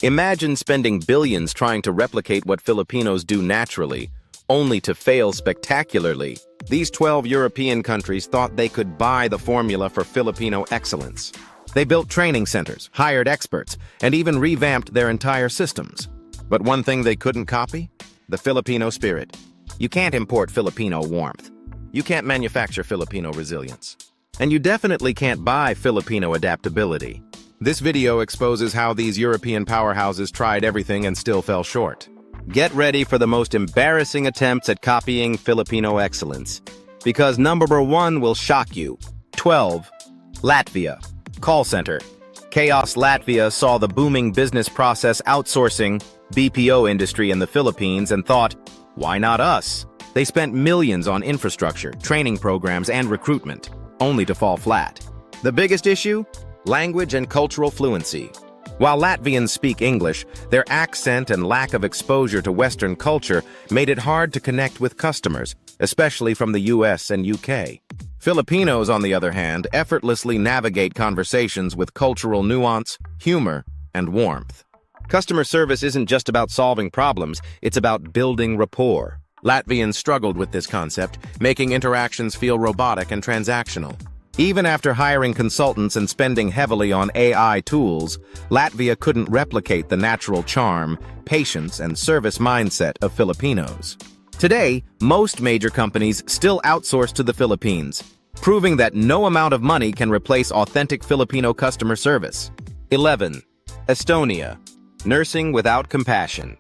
Imagine spending billions trying to replicate what Filipinos do naturally, only to fail spectacularly. These 12 European countries thought they could buy the formula for Filipino excellence. They built training centers, hired experts, and even revamped their entire systems. But one thing they couldn't copy? The Filipino spirit. You can't import Filipino warmth. You can't manufacture Filipino resilience. And you definitely can't buy Filipino adaptability. This video exposes how these European powerhouses tried everything and still fell short. Get ready for the most embarrassing attempts at copying Filipino excellence. Because number one will shock you. 12. Latvia. Call center. Chaos Latvia saw the booming business process outsourcing BPO industry in the Philippines and thought, why not us? They spent millions on infrastructure, training programs, and recruitment, only to fall flat. The biggest issue? Language and cultural fluency. While Latvians speak English, their accent and lack of exposure to Western culture made it hard to connect with customers, especially from the US and UK. Filipinos, on the other hand, effortlessly navigate conversations with cultural nuance, humor, and warmth. Customer service isn't just about solving problems, it's about building rapport. Latvians struggled with this concept, making interactions feel robotic and transactional. Even after hiring consultants and spending heavily on AI tools, Latvia couldn't replicate the natural charm, patience, and service mindset of Filipinos. Today, most major companies still outsource to the Philippines, proving that no amount of money can replace authentic Filipino customer service. 11. Estonia. Nursing without compassion.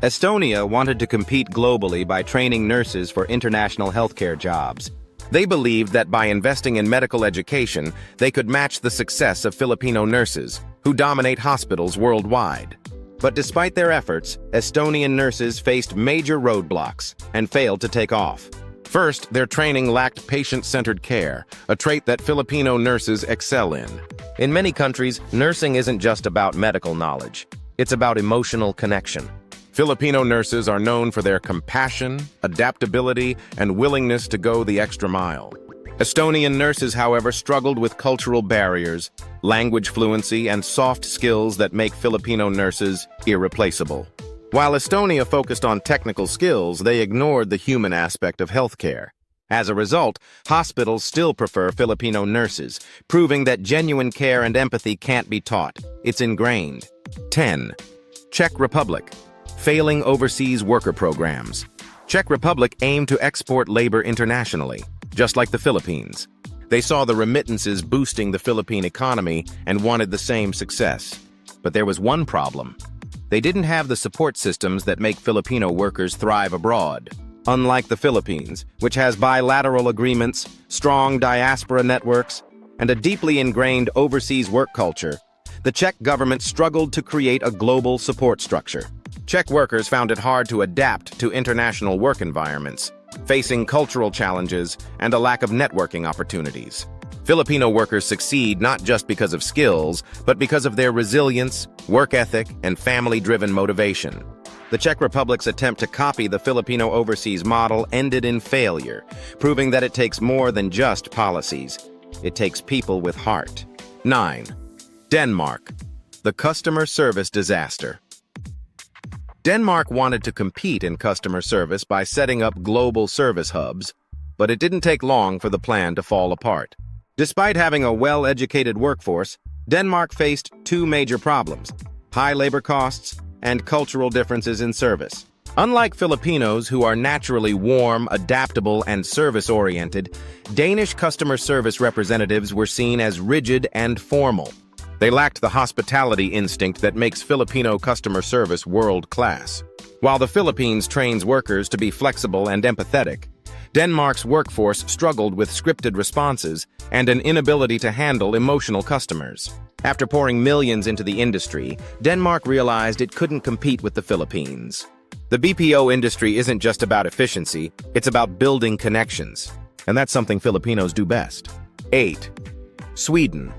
Estonia wanted to compete globally by training nurses for international healthcare jobs. They believed that by investing in medical education, they could match the success of Filipino nurses, who dominate hospitals worldwide. But despite their efforts, Estonian nurses faced major roadblocks and failed to take off. First, their training lacked patient-centered care, a trait that Filipino nurses excel in. In many countries, nursing isn't just about medical knowledge. It's about emotional connection. Filipino nurses are known for their compassion, adaptability, and willingness to go the extra mile. Estonian nurses, however, struggled with cultural barriers, language fluency, and soft skills that make Filipino nurses irreplaceable. While Estonia focused on technical skills, they ignored the human aspect of healthcare. As a result, hospitals still prefer Filipino nurses, proving that genuine care and empathy can't be taught. It's ingrained. 10. Czech Republic. Failing overseas worker programs. Czech Republic aimed to export labor internationally, just like the Philippines. They saw the remittances boosting the Philippine economy and wanted the same success. But there was one problem. They didn't have the support systems that make Filipino workers thrive abroad. Unlike the Philippines, which has bilateral agreements, strong diaspora networks, and a deeply ingrained overseas work culture, the Czech government struggled to create a global support structure. Czech workers found it hard to adapt to international work environments, facing cultural challenges and a lack of networking opportunities. Filipino workers succeed not just because of skills, but because of their resilience, work ethic, and family-driven motivation. The Czech Republic's attempt to copy the Filipino overseas model ended in failure, proving that it takes more than just policies. It takes people with heart. 9. Denmark. The customer service disaster. Denmark wanted to compete in customer service by setting up global service hubs, but it didn't take long for the plan to fall apart. Despite having a well-educated workforce, Denmark faced two major problems: high labor costs and cultural differences in service. Unlike Filipinos, who are naturally warm, adaptable, and service-oriented, Danish customer service representatives were seen as rigid and formal. They lacked the hospitality instinct that makes Filipino customer service world-class. While the Philippines trains workers to be flexible and empathetic, Denmark's workforce struggled with scripted responses and an inability to handle emotional customers. After pouring millions into the industry, Denmark realized it couldn't compete with the Philippines. The BPO industry isn't just about efficiency, it's about building connections. And that's something Filipinos do best. 8. Sweden.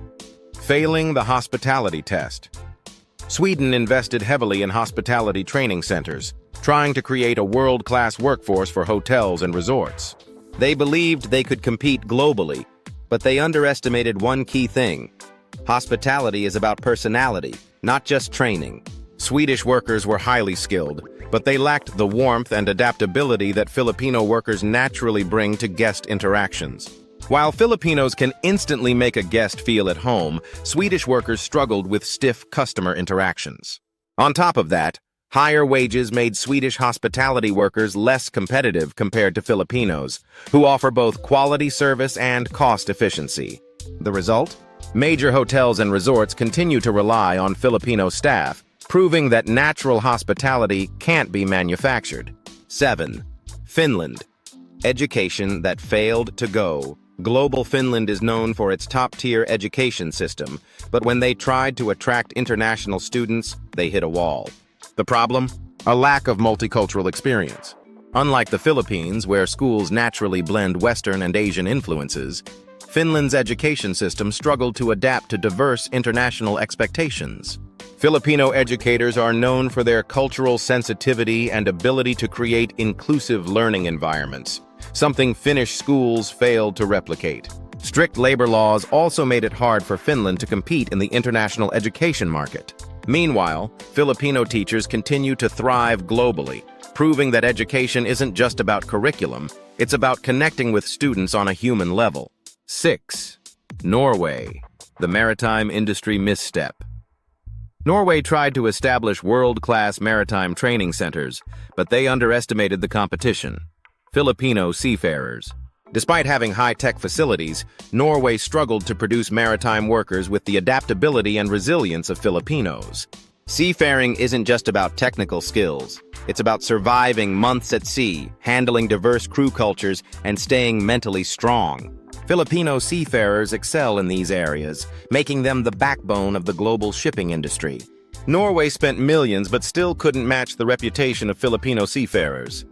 Failing the hospitality test. Sweden invested heavily in hospitality training centers, trying to create a world-class workforce for hotels and resorts. They believed they could compete globally, but they underestimated one key thing. Hospitality is about personality, not just training. Swedish workers were highly skilled, but they lacked the warmth and adaptability that Filipino workers naturally bring to guest interactions. While Filipinos can instantly make a guest feel at home, Swedish workers struggled with stiff customer interactions. On top of that, higher wages made Swedish hospitality workers less competitive compared to Filipinos, who offer both quality service and cost efficiency. The result? Major hotels and resorts continue to rely on Filipino staff, proving that natural hospitality can't be manufactured. 7. Finland. Education that failed to go. Global Finland is known for its top-tier education system, but when they tried to attract international students, they hit a wall. The problem? A lack of multicultural experience. Unlike the Philippines, where schools naturally blend Western and Asian influences, Finland's education system struggled to adapt to diverse international expectations. Filipino educators are known for their cultural sensitivity and ability to create inclusive learning environments, something Finnish schools failed to replicate. Strict labor laws also made it hard for Finland to compete in the international education market. Meanwhile, Filipino teachers continue to thrive globally, proving that education isn't just about curriculum, it's about connecting with students on a human level. 6. Norway. The maritime industry misstep. Norway tried to establish world-class maritime training centers, but they underestimated the competition. Filipino seafarers. Despite having high-tech facilities, Norway struggled to produce maritime workers with the adaptability and resilience of Filipinos. Seafaring isn't just about technical skills. It's about surviving months at sea, handling diverse crew cultures, and staying mentally strong. Filipino seafarers excel in these areas, making them the backbone of the global shipping industry. Norway spent millions but still couldn't match the reputation of Filipino seafarers.